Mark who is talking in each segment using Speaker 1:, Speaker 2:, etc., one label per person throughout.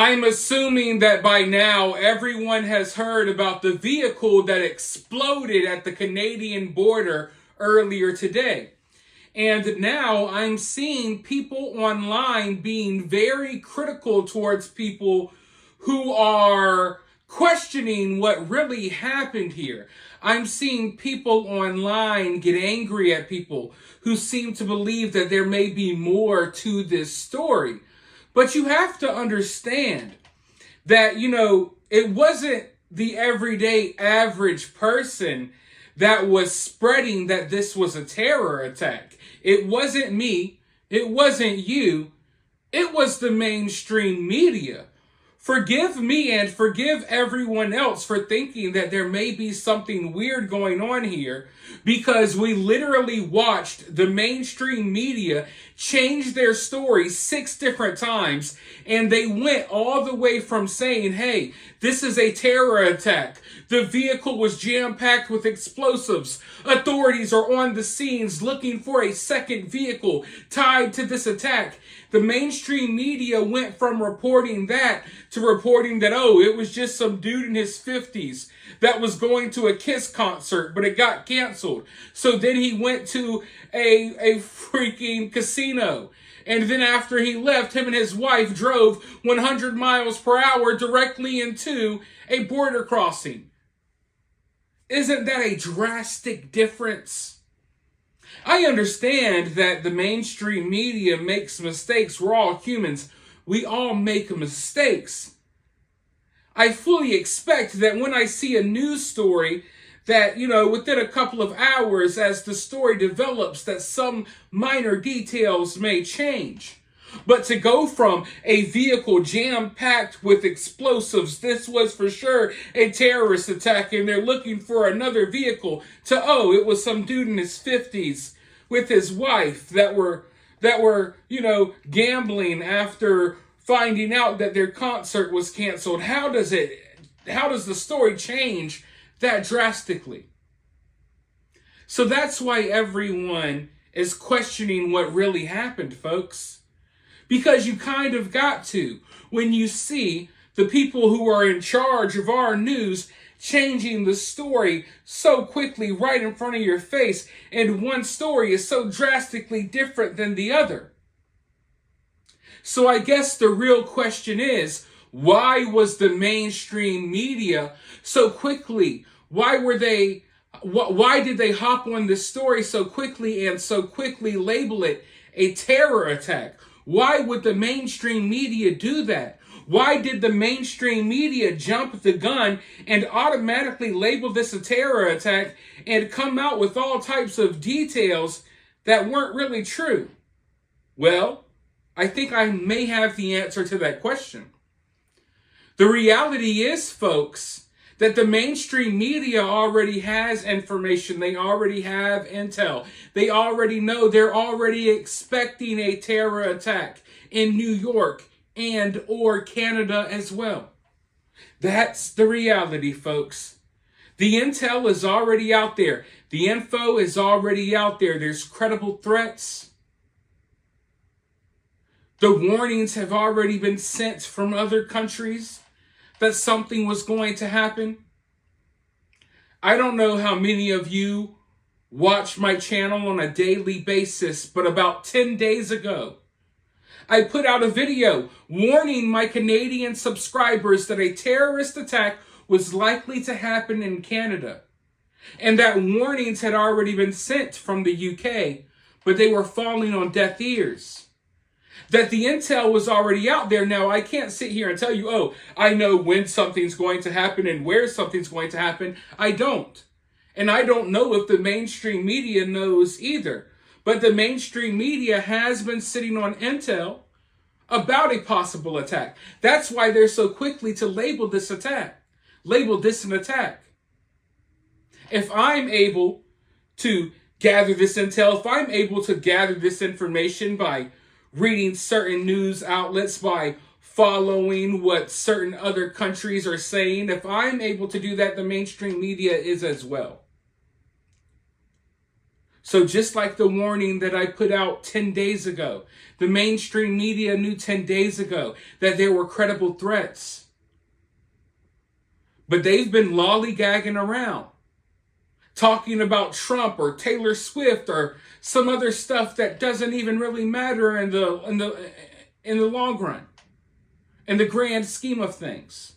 Speaker 1: I'm assuming that by now everyone has heard about the vehicle that exploded at the Canadian border earlier today. And now I'm seeing people online being very critical towards people who are questioning what really happened here. I'm seeing people online get angry at people who seem to believe that there may be more to this story. But you have to understand that, it wasn't the everyday average person that was spreading that this was a terror attack. It wasn't me. It wasn't you. It was the mainstream media. Forgive me and forgive everyone else for thinking that there may be something weird going on here, because we literally watched the mainstream media change their story 6 different times, and they went all the way from saying, hey, this is a terror attack. The vehicle was jam-packed with explosives. Authorities are on the scenes looking for a second vehicle tied to this attack. The mainstream media went from reporting that to reporting that, it was just some dude in his 50s that was going to a Kiss concert, but it got canceled. So then he went to a freaking casino. And then after he left, him and his wife drove 100 miles per hour directly into a border crossing. Isn't that a drastic difference? I understand that the mainstream media makes mistakes. We're all humans. We all make mistakes. I fully expect that when I see a news story that, within a couple of hours as the story develops, that some minor details may change. But to go from a vehicle jam-packed with explosives, this was for sure a terrorist attack and they're looking for another vehicle, to, it was some dude in his 50s with his wife that were gambling after finding out that their concert was canceled. How does the story change that drastically? So that's why everyone is questioning what really happened, folks. Because you kind of got to, when you see the people who are in charge of our news changing the story so quickly right in front of your face, and one story is so drastically different than the other. So I guess the real question is, why was the mainstream media so quickly? Why did they hop on this story so quickly and so quickly label it a terror attack? Why would the mainstream media do that? Why did the mainstream media jump the gun and automatically label this a terror attack and come out with all types of details that weren't really true? Well, I think I may have the answer to that question. The reality is, folks, that the mainstream media already has information. They already have intel. They already know. They're already expecting a terror attack in New York and or Canada as well. That's the reality, folks. The intel is already out there. The info is already out there. There's credible threats. The warnings have already been sent from other countries that something was going to happen. I don't know how many of you watch my channel on a daily basis, but about 10 days ago, I put out a video warning my Canadian subscribers that a terrorist attack was likely to happen in Canada, and that warnings had already been sent from the UK, but they were falling on deaf ears. That the intel was already out there. Now, I can't sit here and tell you, I know when something's going to happen and where something's going to happen. I don't. And I don't know if the mainstream media knows either. But the mainstream media has been sitting on intel about a possible attack. That's why they're so quickly to label this an attack. If I'm able to gather this intel, if I'm able to gather this information by reading certain news outlets, by following what certain other countries are saying, if I'm able to do that, the mainstream media is as well. So just like the warning that I put out 10 days ago, the mainstream media knew 10 days ago that there were credible threats. But they've been lollygagging around, talking about Trump or Taylor Swift or some other stuff that doesn't even really matter in the long run, in the grand scheme of things.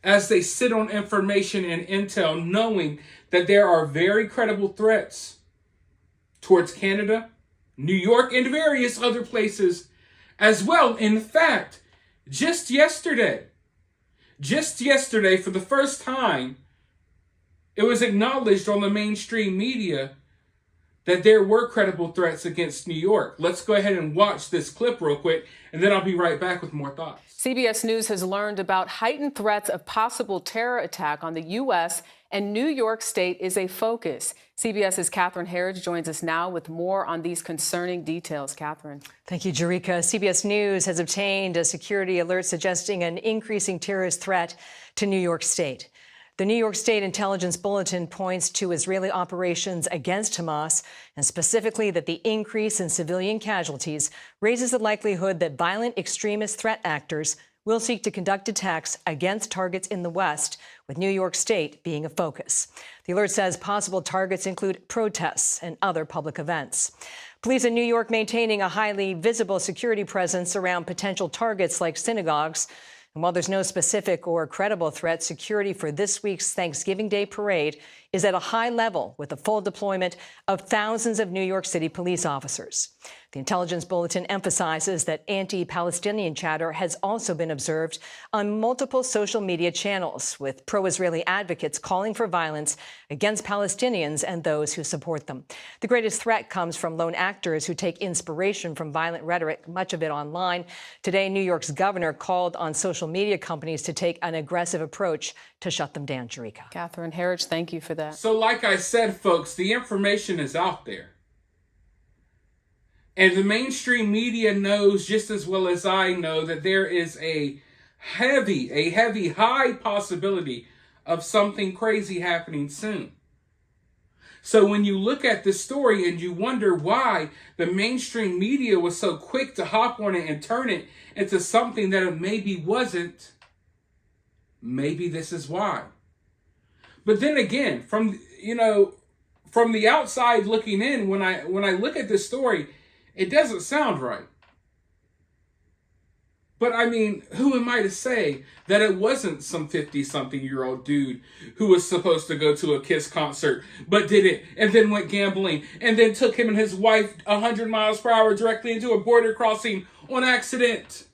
Speaker 1: As they sit on information and intel, knowing that there are very credible threats towards Canada, New York, and various other places as well. In fact, just yesterday, for the first time, it was acknowledged on the mainstream media that there were credible threats against New York. Let's go ahead and watch this clip real quick, and then I'll be right back with more thoughts.
Speaker 2: CBS News has learned about heightened threats of possible terror attack on the U.S., and New York State is a focus. CBS's Catherine Herridge joins us now with more on these concerning details. Catherine.
Speaker 3: Thank you, Jerika. CBS News has obtained a security alert suggesting an increasing terrorist threat to New York State. The New York State Intelligence Bulletin points to Israeli operations against Hamas, and specifically that the increase in civilian casualties raises the likelihood that violent extremist threat actors will seek to conduct attacks against targets in the West, with New York State being a focus. The alert says possible targets include protests and other public events. Police in New York maintaining a highly visible security presence around potential targets like synagogues. And while there's no specific or credible threat, security for this week's Thanksgiving Day parade is at a high level with the full deployment of thousands of New York City police officers. The intelligence bulletin emphasizes that anti-Palestinian chatter has also been observed on multiple social media channels, with pro-Israeli advocates calling for violence against Palestinians and those who support them. The greatest threat comes from lone actors who take inspiration from violent rhetoric, much of it online. Today, New York's governor called on social media companies to take an aggressive approach to shut them down. Jerika.
Speaker 2: Catherine Herridge, thank you for that.
Speaker 1: So like I said, folks, the information is out there. And the mainstream media knows just as well as I know that there is a heavy, high possibility of something crazy happening soon. So when you look at this story and you wonder why the mainstream media was so quick to hop on it and turn it into something that it maybe wasn't, maybe this is why. But then again, from the outside looking in, when I look at this story, it doesn't sound right. But I mean, who am I to say that it wasn't some 50-something-year-old dude who was supposed to go to a Kiss concert, but didn't, and then went gambling, and then took him and his wife 100 miles per hour directly into a border crossing on accident?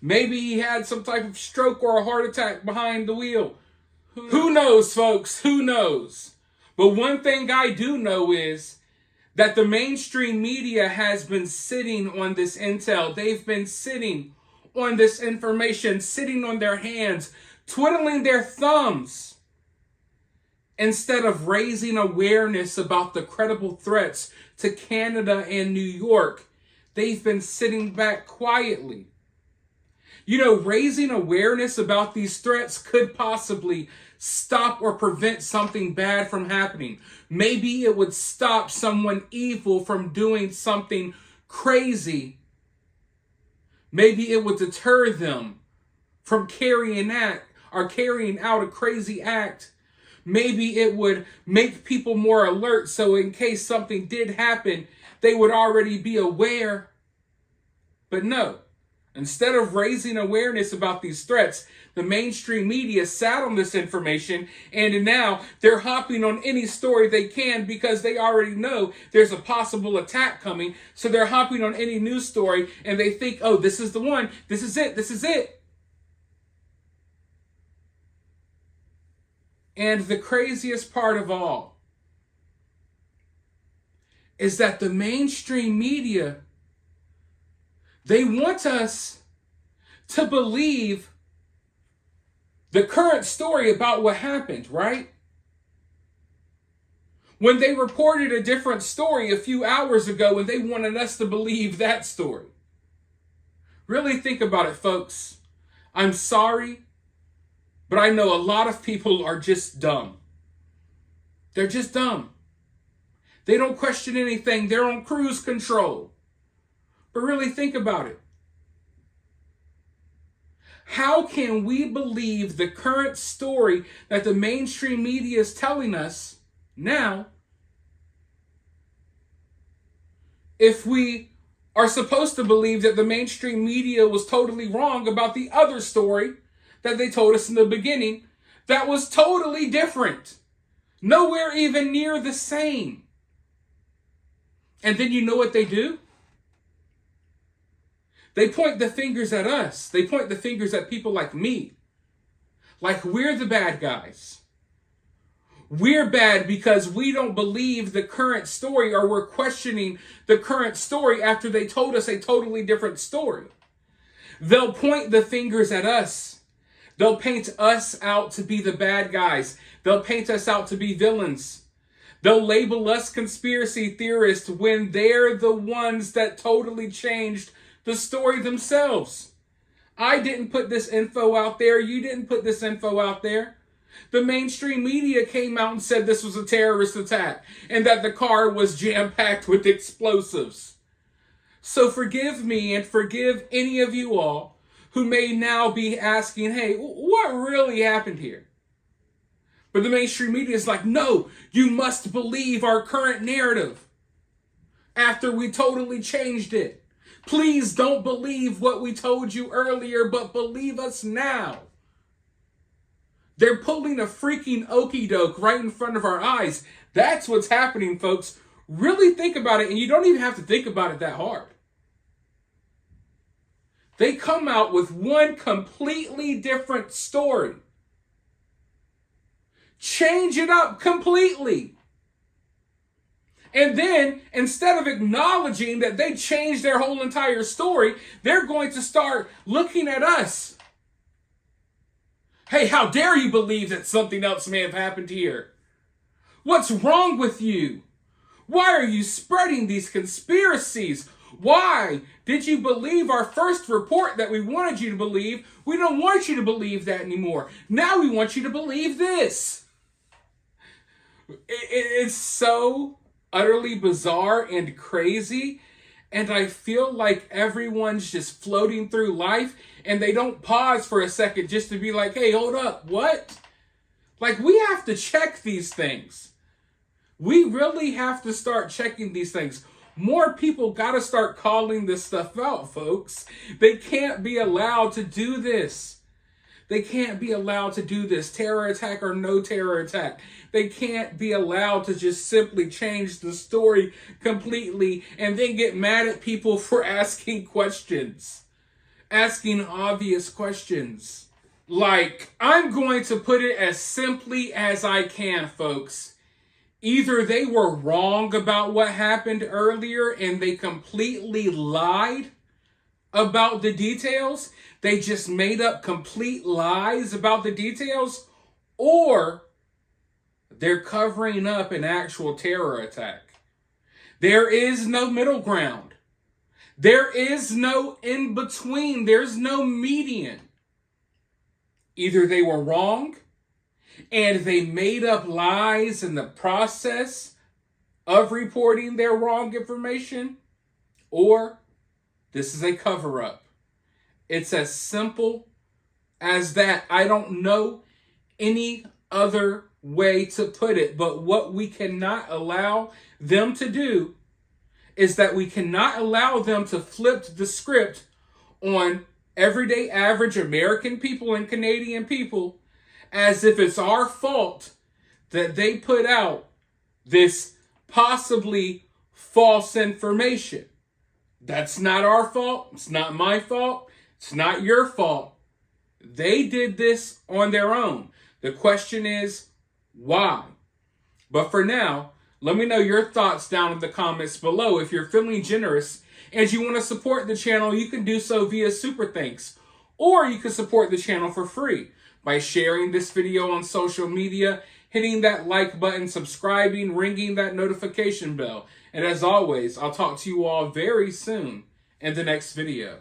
Speaker 1: Maybe he had some type of stroke or a heart attack behind the wheel. Who knows, folks? Who knows? But one thing I do know is that the mainstream media has been sitting on this intel. They've been sitting on this information, sitting on their hands, twiddling their thumbs, instead of raising awareness about the credible threats to Canada and New York. They've been sitting back quietly. Raising awareness about these threats could possibly stop or prevent something bad from happening. Maybe it would stop someone evil from doing something crazy. Maybe it would deter them from carrying out a crazy act. Maybe it would make people more alert, so in case something did happen, they would already be aware. But no. Instead of raising awareness about these threats, the mainstream media sat on this information, and now they're hopping on any story they can because they already know there's a possible attack coming. So they're hopping on any news story, and they think, oh, this is the one. This is it. And the craziest part of all is that the mainstream media, they want us to believe the current story about what happened, right? When they reported a different story a few hours ago and they wanted us to believe that story. Really think about it, folks. I'm sorry, but I know a lot of people are just dumb. They're just dumb. They don't question anything. They're on cruise control. But really think about it. How can we believe the current story that the mainstream media is telling us now if we are supposed to believe that the mainstream media was totally wrong about the other story that they told us in the beginning that was totally different? Nowhere even near the same. And then you know what they do? They point the fingers at us. They point the fingers at people like me. Like we're the bad guys. We're bad because we don't believe the current story, or we're questioning the current story after they told us a totally different story. They'll point the fingers at us. They'll paint us out to be the bad guys. They'll paint us out to be villains. They'll label us conspiracy theorists when they're the ones that totally changed the story themselves. I didn't put this info out there. You didn't put this info out there. The mainstream media came out and said this was a terrorist attack and that the car was jam-packed with explosives. So forgive me and forgive any of you all who may now be asking, hey, what really happened here? But the mainstream media is like, no, you must believe our current narrative after we totally changed it. Please don't believe what we told you earlier, but believe us now. They're pulling a freaking okie doke right in front of our eyes. That's what's happening, folks. Really think about it, and you don't even have to think about it that hard. They come out with one completely different story. Change it up completely. And then, instead of acknowledging that they changed their whole entire story, they're going to start looking at us. Hey, how dare you believe that something else may have happened here? What's wrong with you? Why are you spreading these conspiracies? Why did you believe our first report that we wanted you to believe? We don't want you to believe that anymore. Now we want you to believe this. It's so utterly bizarre and crazy. And I feel like everyone's just floating through life and they don't pause for a second just to be like, hey, hold up, what? Like, we have to check these things. We really have to start checking these things. More people got to start calling this stuff out, folks. They can't be allowed to do this. They can't be allowed to do this, terror attack or no terror attack. They can't be allowed to just simply change the story completely and then get mad at people for asking questions. Asking obvious questions. Like, I'm going to put it as simply as I can, folks. Either they were wrong about what happened earlier and they completely lied about the details. They just made up complete lies about the details, or they're covering up an actual terror attack. There is no middle ground. There is no in between. There's no median. Either they were wrong and they made up lies in the process of reporting their wrong information, or this is a cover-up. It's as simple as that. I don't know any other way to put it, but what we cannot allow them to do is that we cannot allow them to flip the script on everyday average American people and Canadian people as if it's our fault that they put out this possibly false information. That's not our fault. It's not my fault. It's not your fault. They did this on their own. The question is, why? But for now, let me know your thoughts down in the comments below. If you're feeling generous and you want to support the channel, you can do so via Super Thanks. Or you can support the channel for free by sharing this video on social media, hitting that like button, subscribing, ringing that notification bell. And as always, I'll talk to you all very soon in the next video.